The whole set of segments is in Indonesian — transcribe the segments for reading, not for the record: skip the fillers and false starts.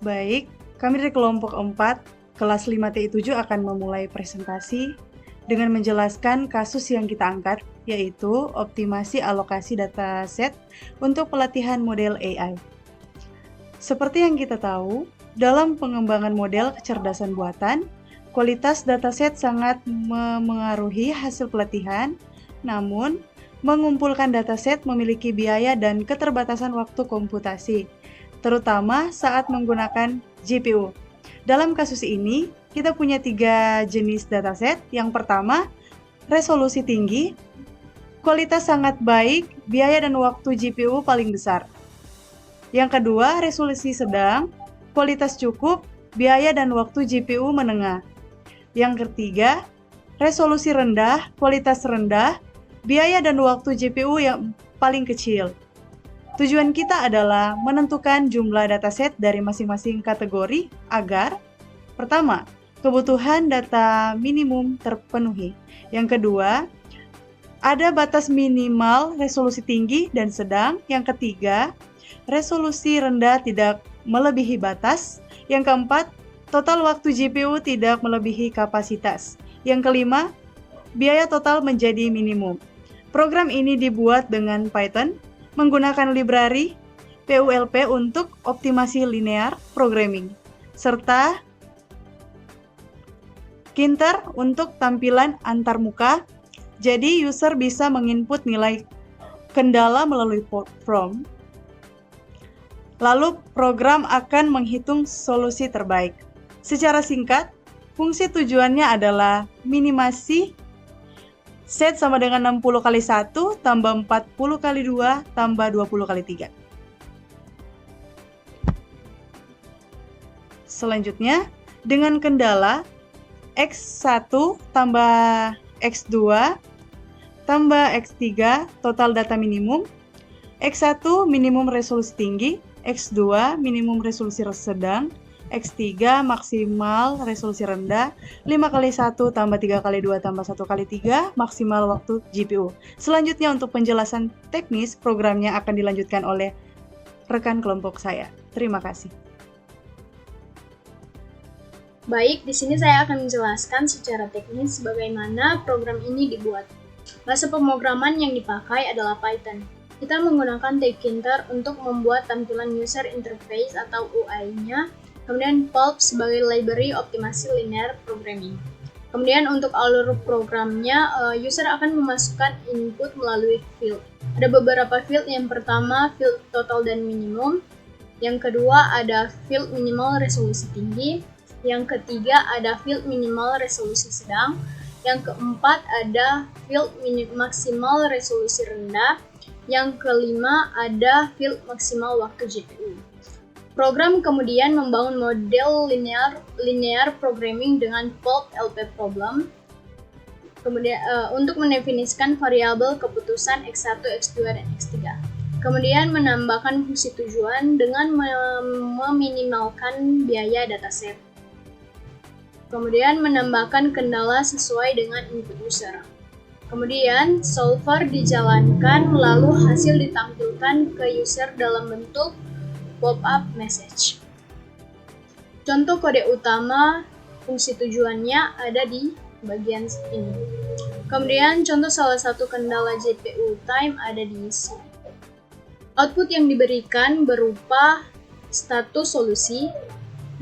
Baik, kami dari kelompok 4, kelas 5TI7 akan memulai presentasi dengan menjelaskan kasus yang kita angkat, yaitu optimasi alokasi dataset untuk pelatihan model AI. Seperti yang kita tahu, dalam pengembangan model kecerdasan buatan, kualitas dataset sangat memengaruhi hasil pelatihan, namun mengumpulkan dataset memiliki biaya dan keterbatasan waktu komputasi, terutama saat menggunakan GPU. Dalam kasus ini, kita punya 3 jenis dataset. Yang pertama, resolusi tinggi, kualitas sangat baik, biaya dan waktu GPU paling besar. Yang kedua, resolusi sedang, kualitas cukup, biaya dan waktu GPU menengah. Yang ketiga, resolusi rendah, kualitas rendah, biaya dan waktu GPU yang paling kecil. Tujuan kita adalah menentukan jumlah dataset dari masing-masing kategori agar pertama, kebutuhan data minimum terpenuhi. Yang kedua, ada batas minimal resolusi tinggi dan sedang. Yang ketiga, resolusi rendah tidak melebihi batas. Yang keempat, total waktu GPU tidak melebihi kapasitas. Yang kelima, biaya total menjadi minimum. Program ini dibuat dengan Python, menggunakan library PULP untuk optimasi linear programming, serta Kinter untuk tampilan antarmuka. Jadi user bisa menginput nilai kendala melalui prompt. Lalu program akan menghitung solusi terbaik. Secara singkat, fungsi tujuannya adalah minimasi set sama dengan 60 kali 1 tambah 40 kali 2 tambah 20 kali 3. Selanjutnya, dengan kendala X1 tambah X2 tambah X3 total data minimum, X1 minimum resolusi tinggi, X2 minimum resolusi sedang, X3 maksimal resolusi rendah, 5 kali 1 tambah 3 kali 2 tambah 1 kali 3 maksimal waktu GPU. Selanjutnya untuk penjelasan teknis programnya akan dilanjutkan oleh rekan kelompok saya. Terima kasih. Baik, di sini saya akan menjelaskan secara teknis bagaimana program ini dibuat. Bahasa pemrograman yang dipakai adalah Python. Kita menggunakan Tkinter untuk membuat tampilan user interface atau UI-nya, kemudian Pulp sebagai library optimasi linear programming. Kemudian untuk alur programnya, user akan memasukkan input melalui field. Ada beberapa field, yang pertama field total dan minimum, yang kedua ada field minimal resolusi tinggi, yang ketiga ada field minimal resolusi sedang, yang keempat ada field maksimal resolusi rendah, yang kelima ada field maksimal waktu GPU. Program kemudian membangun model linear programming dengan Pulp LP problem. Kemudian untuk mendefinisikan variabel keputusan X1, X2, dan X3. Kemudian menambahkan fungsi tujuan dengan meminimalkan biaya dataset. Kemudian menambahkan kendala sesuai dengan input user. Kemudian solver dijalankan lalu hasil ditampilkan ke user dalam bentuk pop-up message. Contoh kode utama fungsi tujuannya ada di bagian ini. Kemudian contoh salah satu kendala GPU time ada di sini. Output yang diberikan berupa status solusi,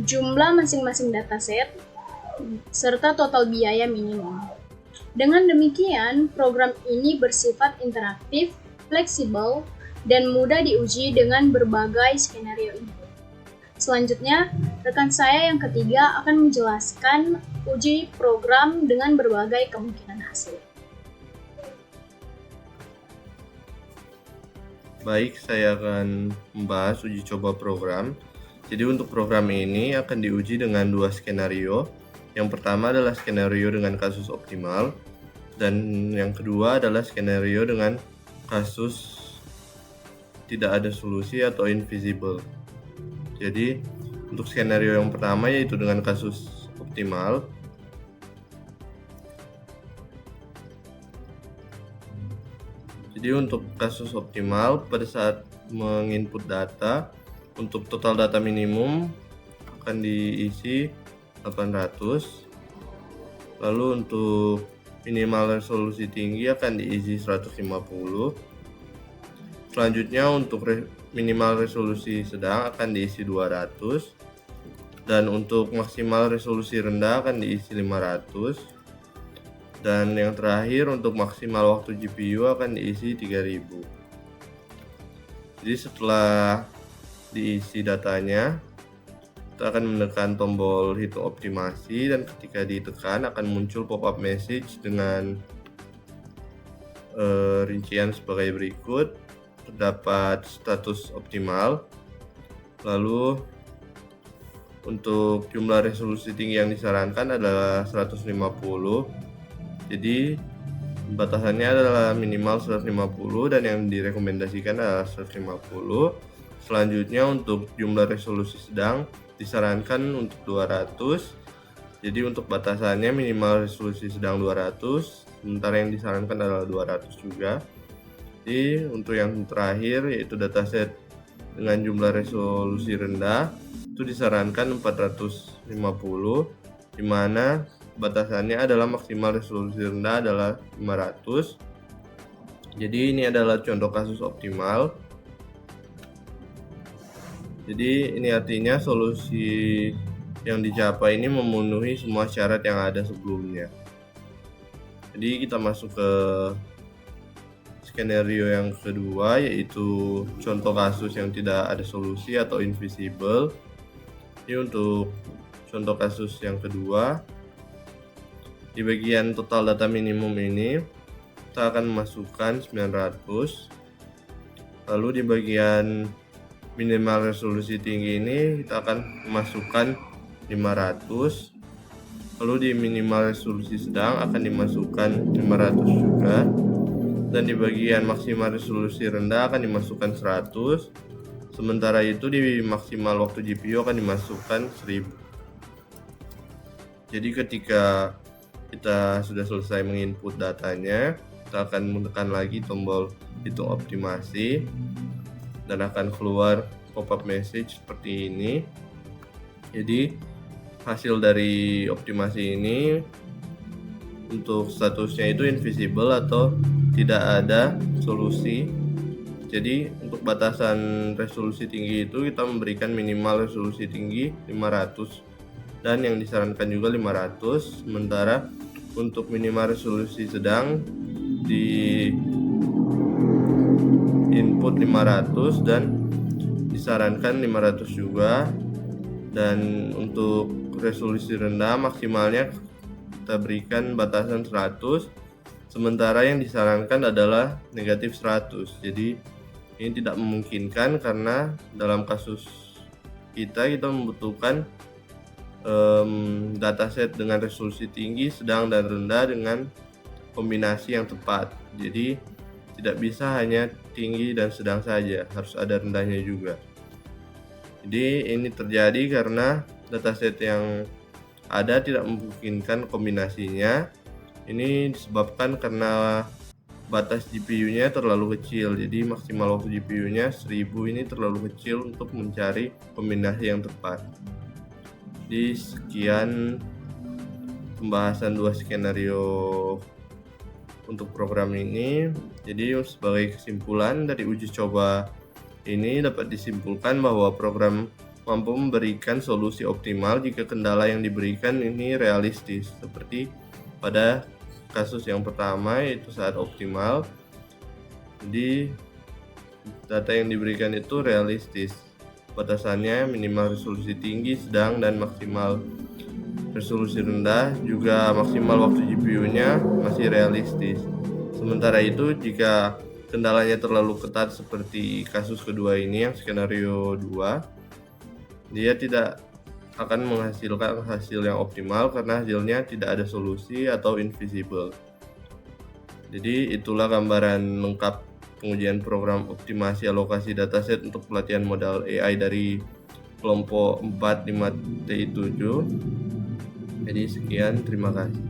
jumlah masing-masing dataset, serta total biaya minimum. Dengan demikian, program ini bersifat interaktif, fleksibel, dan mudah diuji dengan berbagai skenario input. Selanjutnya, rekan saya yang ketiga akan menjelaskan uji program dengan berbagai kemungkinan hasil. Baik, saya akan membahas uji coba program. Jadi untuk program ini akan diuji dengan 2 skenario. Yang pertama adalah skenario dengan kasus optimal, dan yang kedua adalah skenario dengan kasus tidak ada solusi atau invisible. Jadi untuk skenario yang pertama yaitu dengan kasus optimal. Jadi untuk kasus optimal pada saat menginput data, untuk total data minimum akan diisi 800. Lalu untuk minimal resolusi tinggi akan diisi 150. Selanjutnya untuk minimal resolusi sedang akan diisi 200. Dan untuk maksimal resolusi rendah akan diisi 500. Dan yang terakhir untuk maksimal waktu GPU akan diisi 3000. Jadi setelah diisi datanya, kita akan menekan tombol hitung optimasi, dan ketika ditekan akan muncul pop-up message dengan rincian sebagai berikut. Terdapat status optimal. Lalu untuk jumlah resolusi tinggi yang disarankan adalah 150. Jadi batasannya adalah minimal 150 dan yang direkomendasikan adalah 150. Selanjutnya untuk jumlah resolusi sedang disarankan untuk 200. Jadi untuk batasannya minimal resolusi sedang 200, sementara yang disarankan adalah 200 juga. Jadi untuk yang terakhir yaitu dataset dengan jumlah resolusi rendah itu disarankan 450, di mana batasannya adalah maksimal resolusi rendah adalah 500. Jadi ini adalah contoh kasus optimal. Jadi ini artinya solusi yang dicapai ini memenuhi semua syarat yang ada sebelumnya. Jadi kita masuk ke skenario yang kedua, yaitu contoh kasus yang tidak ada solusi atau invisible. Ini untuk contoh kasus yang kedua, di bagian total data minimum ini kita akan memasukkan 900. Lalu di bagian minimal resolusi tinggi ini kita akan memasukkan 500. Lalu di minimal resolusi sedang akan dimasukkan 500 juga. Dan di bagian maksimal resolusi rendah akan dimasukkan 100. Sementara itu di maksimal waktu GPU akan dimasukkan 1000. Jadi ketika kita sudah selesai menginput datanya, kita akan menekan lagi tombol hitung optimasi dan akan keluar pop-up message seperti ini. Jadi hasil dari optimasi ini untuk statusnya itu invisible atau tidak ada solusi. Jadi untuk batasan resolusi tinggi itu kita memberikan minimal resolusi tinggi 500 dan yang disarankan juga 500. Sementara untuk minimal resolusi sedang di input 500 dan disarankan 500 juga. Dan untuk resolusi rendah maksimalnya kita berikan batasan 100, sementara yang disarankan adalah negatif 100. Jadi ini tidak memungkinkan karena dalam kasus kita membutuhkan dataset dengan resolusi tinggi, sedang, dan rendah dengan kombinasi yang tepat. Jadi tidak bisa hanya tinggi dan sedang saja, harus ada rendahnya juga. Jadi ini terjadi karena dataset yang ada tidak memungkinkan kombinasinya. Ini disebabkan karena batas GPU-nya terlalu kecil. Jadi maksimal waktu GPU-nya 1000 ini terlalu kecil untuk mencari kombinasi yang tepat. Jadi sekian pembahasan dua skenario untuk program ini. Jadi sebagai kesimpulan dari uji coba ini dapat disimpulkan bahwa program mampu memberikan solusi optimal jika kendala yang diberikan ini realistis, seperti pada kasus yang pertama yaitu saat optimal. Jadi data yang diberikan itu realistis, batasannya minimal resolusi tinggi, sedang, dan maksimal resolusi rendah, juga maksimal waktu GPU-nya masih realistis. Sementara itu jika kendalanya terlalu ketat seperti kasus kedua ini yang skenario 2, dia tidak akan menghasilkan hasil yang optimal karena hasilnya tidak ada solusi atau invisible. Jadi itulah gambaran lengkap pengujian program optimasi alokasi dataset untuk pelatihan modal AI dari kelompok 4 5TI7. Jadi sekian, terima kasih.